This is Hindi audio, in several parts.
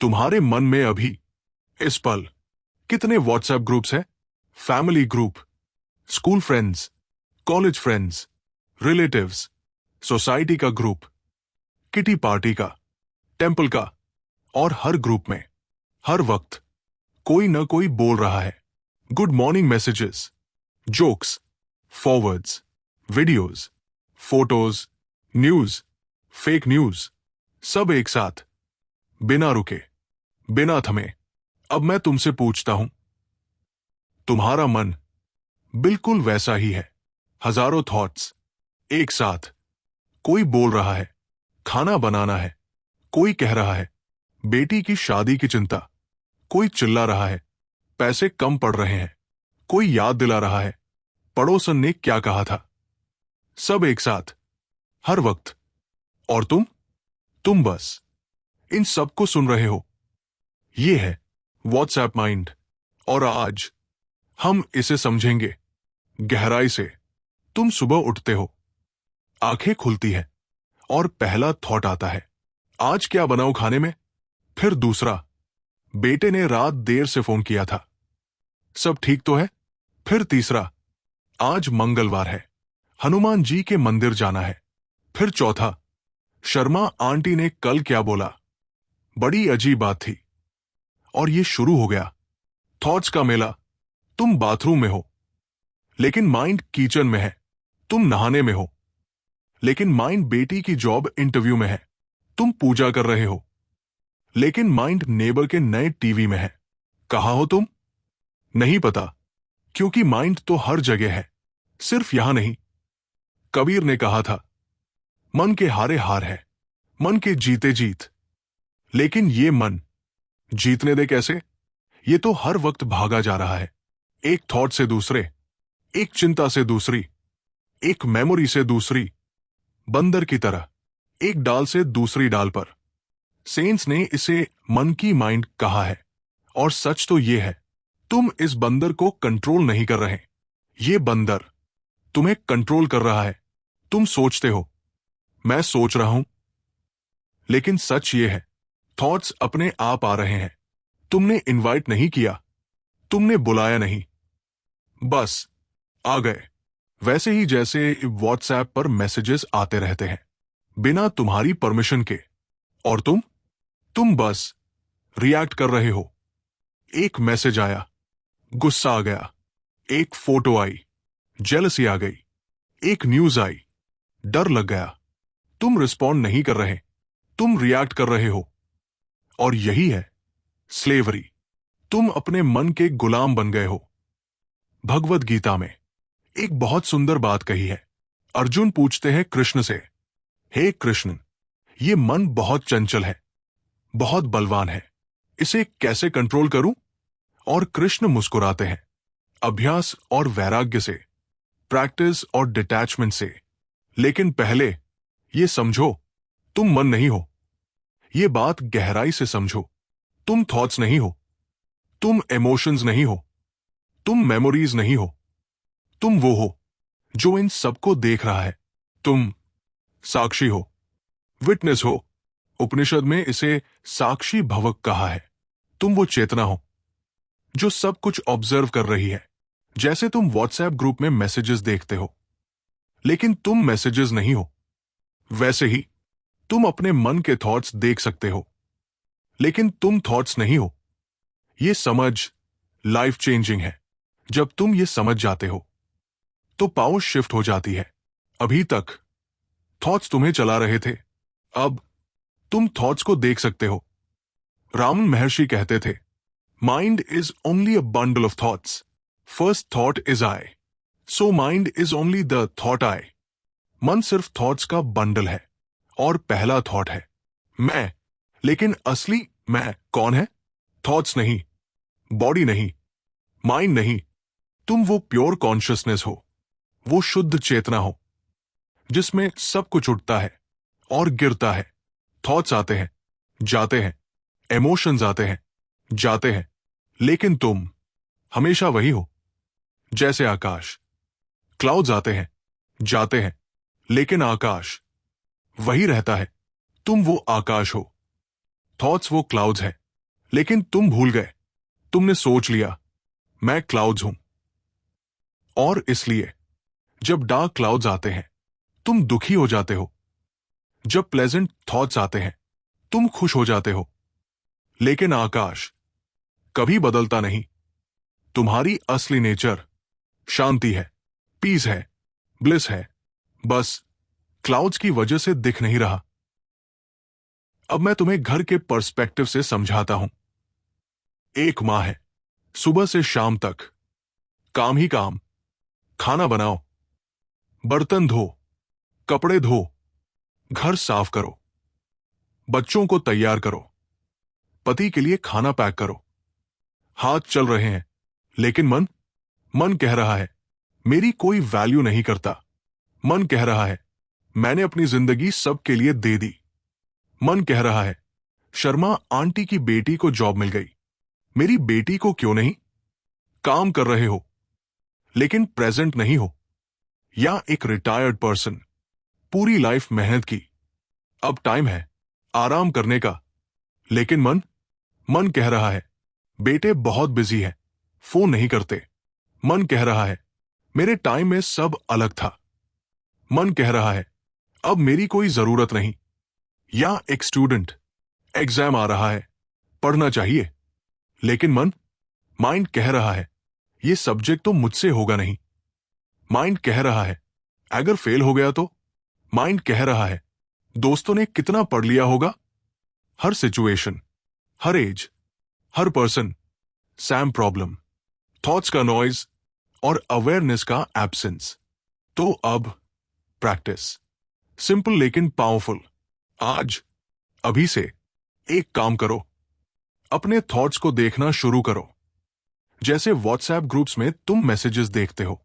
तुम्हारे मन में अभी इस पल कितने व्हाट्सएप ग्रुप्स हैं? Family group, school friends, college friends, relatives, society का ग्रुप, किटी पार्टी का, टेंपल का, और हर ग्रुप में हर वक्त कोई न कोई बोल रहा है। Good morning messages, jokes, forwards, videos, photos, news, fake news, सब एक साथ, बिना रुके, बिना थमे। अब मैं तुमसे पूछता हूं, तुम्हारा मन बिल्कुल वैसा ही है? हजारों थॉट्स एक साथ, कोई बोल रहा है खाना बनाना है, कोई कह रहा है बेटी की शादी की चिंता, कोई चिल्ला रहा है पैसे कम पड़ रहे हैं, कोई याद दिला रहा है पड़ोसन ने क्या कहा था। सब एक साथ, हर वक्त। और तुम बस इन सबको सुन रहे हो। ये है व्हाट्सएप माइंड, और आज हम इसे समझेंगे गहराई से। तुम सुबह उठते हो, आंखें खुलती है और पहला थॉट आता है, आज क्या बनाऊं खाने में? फिर दूसरा, बेटे ने रात देर से फोन किया था, सब ठीक तो है? फिर तीसरा, आज मंगलवार है, हनुमान जी के मंदिर जाना है। फिर चौथा, शर्मा आंटी ने कल क्या बोला, बड़ी अजीब बात थी। और ये शुरू हो गया थॉट्स का मेला। तुम बाथरूम में हो, लेकिन माइंड किचन में है। तुम नहाने में हो, लेकिन माइंड बेटी की जॉब इंटरव्यू में है। तुम पूजा कर रहे हो, लेकिन माइंड नेबर के नए टीवी में है। कहाँ हो तुम? नहीं पता, क्योंकि माइंड तो हर जगह है, सिर्फ यहां नहीं। कबीर ने कहा था, मन के हारे हार है, मन के जीते जीत। लेकिन ये मन जीतने दे कैसे? ये तो हर वक्त भागा जा रहा है, एक थॉट से दूसरे, एक चिंता से दूसरी, एक मेमोरी से दूसरी, बंदर की तरह एक डाल से दूसरी डाल पर। सेंट्स ने इसे मन की माइंड कहा है, और सच तो ये है, तुम इस बंदर को कंट्रोल नहीं कर रहे, ये बंदर तुम्हें कंट्रोल कर रहा है। तुम सोचते हो मैं सोच रहा हूं, लेकिन सच ये है, थॉट्स अपने आप आ रहे हैं। तुमने इनवाइट नहीं किया, तुमने बुलाया नहीं, बस आ गए। वैसे ही जैसे व्हाट्सएप पर मैसेजेस आते रहते हैं बिना तुम्हारी परमिशन के, और तुम बस रिएक्ट कर रहे हो। एक मैसेज आया, गुस्सा आ गया, एक फोटो आई, जेलसी आ गई, एक न्यूज आई, डर लग गया। तुम रिस्पॉन्ड नहीं कर रहे, तुम रिएक्ट कर रहे हो। और यही है स्लेवरी। तुम अपने मन के गुलाम बन गए हो। भगवद गीता में एक बहुत सुंदर बात कही है। अर्जुन पूछते हैं कृष्ण से, हे कृष्ण, ये मन बहुत चंचल है, बहुत बलवान है, इसे कैसे कंट्रोल करूं? और कृष्ण मुस्कुराते हैं, अभ्यास और वैराग्य से, प्रैक्टिस और डिटैचमेंट से। लेकिन पहले ये समझो, तुम मन नहीं हो। ये बात गहराई से समझो, तुम थॉट्स नहीं हो, तुम इमोशंस नहीं हो, तुम मेमोरीज नहीं हो। तुम वो हो जो इन सबको देख रहा है। तुम साक्षी हो, विटनेस हो। उपनिषद में इसे साक्षी भवक कहा है। तुम वो चेतना हो जो सब कुछ ऑब्जर्व कर रही है। जैसे तुम व्हाट्सएप ग्रुप में मैसेजेस देखते हो, लेकिन तुम मैसेजेस नहीं हो, वैसे ही तुम अपने मन के थॉट्स देख सकते हो, लेकिन तुम थॉट्स नहीं हो। ये समझ लाइफ चेंजिंग है। जब तुम ये समझ जाते हो तो पावर शिफ्ट हो जाती है। अभी तक थॉट्स तुम्हें चला रहे थे, अब तुम थॉट्स को देख सकते हो। रामन महर्षि कहते थे, mind is only a bundle of thoughts, first thought is I, so mind is only the thought I. मन सिर्फ थॉट्स का बंडल है, और पहला थॉट है मैं। लेकिन असली मैं कौन है? थॉट्स नहीं, बॉडी नहीं, माइंड नहीं। तुम वो प्योर कॉन्शियसनेस हो, वो शुद्ध चेतना हो जिसमें सब कुछ उठता है और गिरता है। थॉट्स आते हैं, जाते हैं, इमोशंस आते हैं, जाते हैं, लेकिन तुम हमेशा वही हो। जैसे आकाश, क्लाउड्स आते हैं, जाते हैं, लेकिन आकाश वही रहता है। तुम वो आकाश हो, थॉट्स वो क्लाउड्स है। लेकिन तुम भूल गए, तुमने सोच लिया मैं क्लाउड्स हूं। और इसलिए जब डार्क क्लाउड्स आते हैं तुम दुखी हो जाते हो, जब प्लेजेंट थॉट्स आते हैं तुम खुश हो जाते हो। लेकिन आकाश कभी बदलता नहीं। तुम्हारी असली नेचर शांति है, पीस है, ब्लिस है। बस क्लाउड्स की वजह से दिख नहीं रहा। अब मैं तुम्हें घर के पर्सपेक्टिव से समझाता हूं। एक माँ है, सुबह से शाम तक काम ही काम। खाना बनाओ, बर्तन धो, कपड़े धो, घर साफ करो, बच्चों को तैयार करो, पति के लिए खाना पैक करो। हाथ चल रहे हैं, लेकिन मन मन कह रहा है मेरी कोई वैल्यू नहीं करता। मन कह रहा है मैंने अपनी जिंदगी सबके लिए दे दी। मन कह रहा है शर्मा आंटी की बेटी को जॉब मिल गई, मेरी बेटी को क्यों नहीं। काम कर रहे हो लेकिन प्रेजेंट नहीं हो। या एक रिटायर्ड पर्सन, पूरी लाइफ मेहनत की, अब टाइम है आराम करने का। लेकिन मन मन कह रहा है बेटे बहुत बिजी है, फोन नहीं करते। मन कह रहा है मेरे टाइम में सब अलग था। मन कह रहा है अब मेरी कोई जरूरत नहीं। या एक स्टूडेंट, एग्जाम आ रहा है, पढ़ना चाहिए, लेकिन माइंड कह रहा है ये सब्जेक्ट तो मुझसे होगा नहीं। माइंड कह रहा है अगर फेल हो गया तो। माइंड कह रहा है दोस्तों ने कितना पढ़ लिया होगा। हर सिचुएशन, हर एज, हर पर्सन सैम प्रॉब्लम, थॉट्स का नॉइज और अवेयरनेस का एब्सेंस। तो अब प्रैक्टिस, सिंपल लेकिन पावरफुल। आज अभी से एक काम करो, अपने थॉट्स को देखना शुरू करो। जैसे व्हाट्सएप ग्रुप्स में तुम मैसेजेस देखते हो,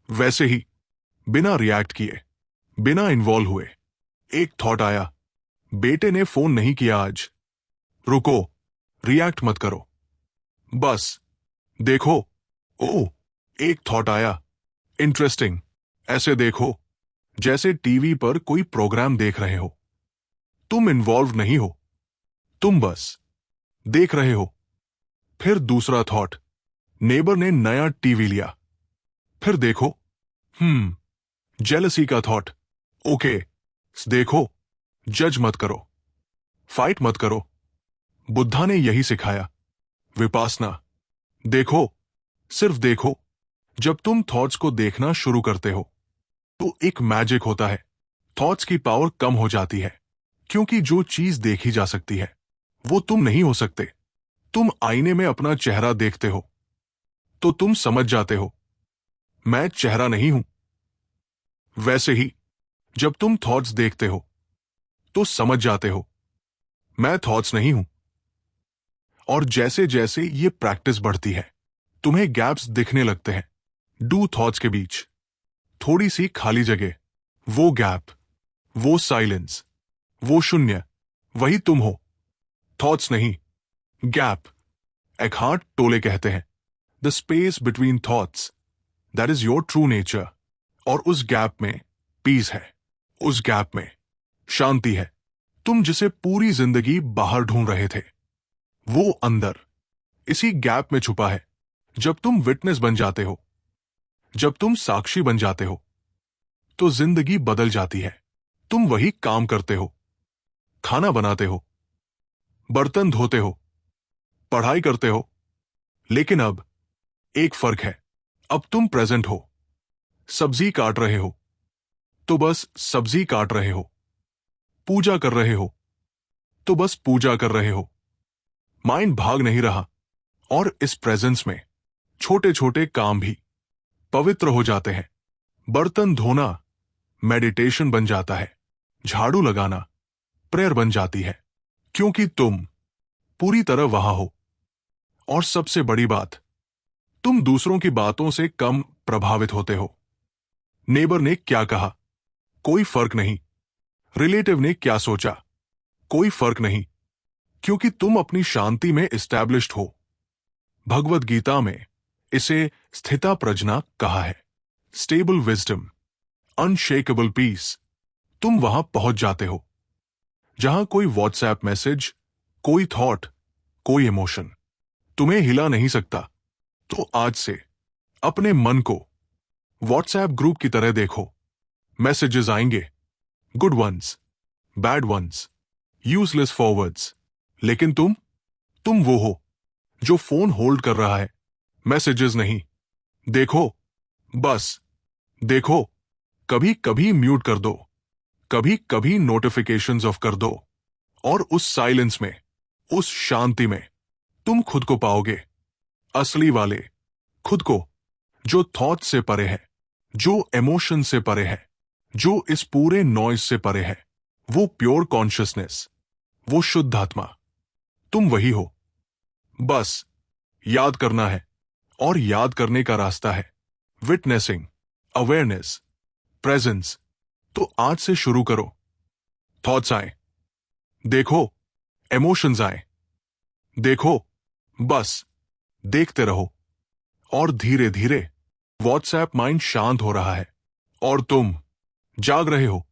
वैसे ही बिना रिएक्ट किए, बिना इन्वॉल्व हुए एक थॉट आया, बेटे ने फोन नहीं किया आज। रुको, रिएक्ट मत करो, बस देखो। ओ, एक थॉट आया, इंटरेस्टिंग। ऐसे देखो जैसे टीवी पर कोई प्रोग्राम देख रहे हो। तुम इन्वॉल्व नहीं हो, तुम बस देख रहे हो। फिर दूसरा थॉट, नेबर ने नया टीवी लिया। फिर देखो, जेलसी का थॉट। ओके, देखो, जज मत करो, फाइट मत करो। बुद्धा ने यही सिखाया, विपासना। देखो, सिर्फ देखो। जब तुम थॉट्स को देखना शुरू करते हो तो एक मैजिक होता है। थॉट्स की पावर कम हो जाती है, क्योंकि जो चीज देखी जा सकती है वो तुम नहीं हो सकते। तुम आईने में अपना चेहरा देखते हो तो तुम समझ जाते हो मैं चेहरा नहीं हूं। वैसे ही जब तुम थॉट्स देखते हो तो समझ जाते हो मैं थॉट्स नहीं हूं। और जैसे जैसे ये प्रैक्टिस बढ़ती है तुम्हें गैप्स दिखने लगते हैं। डू थॉट्स के बीच थोड़ी सी खाली जगह, वो गैप, वो साइलेंस, वो शून्य, वही तुम हो। थॉट्स नहीं, गैप। एकहार्ट टोले कहते हैं the space between thoughts, that is your true nature. और उस गैप में पीस है, उस गैप में शांति है। तुम जिसे पूरी जिंदगी बाहर ढूंढ रहे थे वो अंदर इसी गैप में छुपा है। जब तुम विटनेस बन जाते हो, जब तुम साक्षी बन जाते हो तो जिंदगी बदल जाती है। तुम वही काम करते हो, खाना बनाते हो, बर्तन धोते हो, पढ़ाई करते हो, लेकिन अब एक फर्क है। अब तुम प्रेजेंट हो। सब्जी काट रहे हो तो बस सब्जी काट रहे हो, पूजा कर रहे हो तो बस पूजा कर रहे हो। माइंड भाग नहीं रहा। और इस प्रेजेंस में छोटे छोटे काम भी पवित्र हो जाते हैं। बर्तन धोना मेडिटेशन बन जाता है, झाड़ू लगाना प्रेयर बन जाती है, क्योंकि तुम पूरी तरह वहां हो। और सबसे बड़ी बात, तुम दूसरों की बातों से कम प्रभावित होते हो। नेबर ने क्या कहा, कोई फर्क नहीं। रिलेटिव ने क्या सोचा, कोई फर्क नहीं, क्योंकि तुम अपनी शांति में एस्टैब्लिश्ड हो। भगवत गीता में इसे स्थिता प्रज्ञा कहा है, स्टेबल विजडम, अनशेकेबल पीस। तुम वहां पहुंच जाते हो जहां कोई व्हाट्सएप मैसेज, कोई थॉट, कोई इमोशन तुम्हें हिला नहीं सकता, तो आज से अपने मन को व्हाट्सएप ग्रुप की तरह देखो। मैसेजेस आएंगे, good ones, bad ones, useless forwards, लेकिन तुम वो हो जो फोन होल्ड कर रहा है, मैसेजेस नहीं। देखो, बस देखो। कभी कभी म्यूट कर दो, कभी कभी नोटिफिकेशंस ऑफ कर दो, और उस साइलेंस में, उस शांति में तुम खुद को पाओगे, असली वाले खुद को, जो थॉट से परे है, जो इमोशन से परे है, जो इस पूरे नॉइज से परे है। वो प्योर कॉन्शियसनेस, वो शुद्ध आत्मा, तुम वही हो। बस याद करना है, और याद करने का रास्ता है विटनेसिंग, अवेयरनेस, प्रेजेंस। तो आज से शुरू करो। थॉट्स आए, देखो। इमोशंस आए, देखो। बस देखते रहो, और धीरे धीरे व्हाट्सएप माइंड शांत हो रहा है, और तुम जाग रहे हो।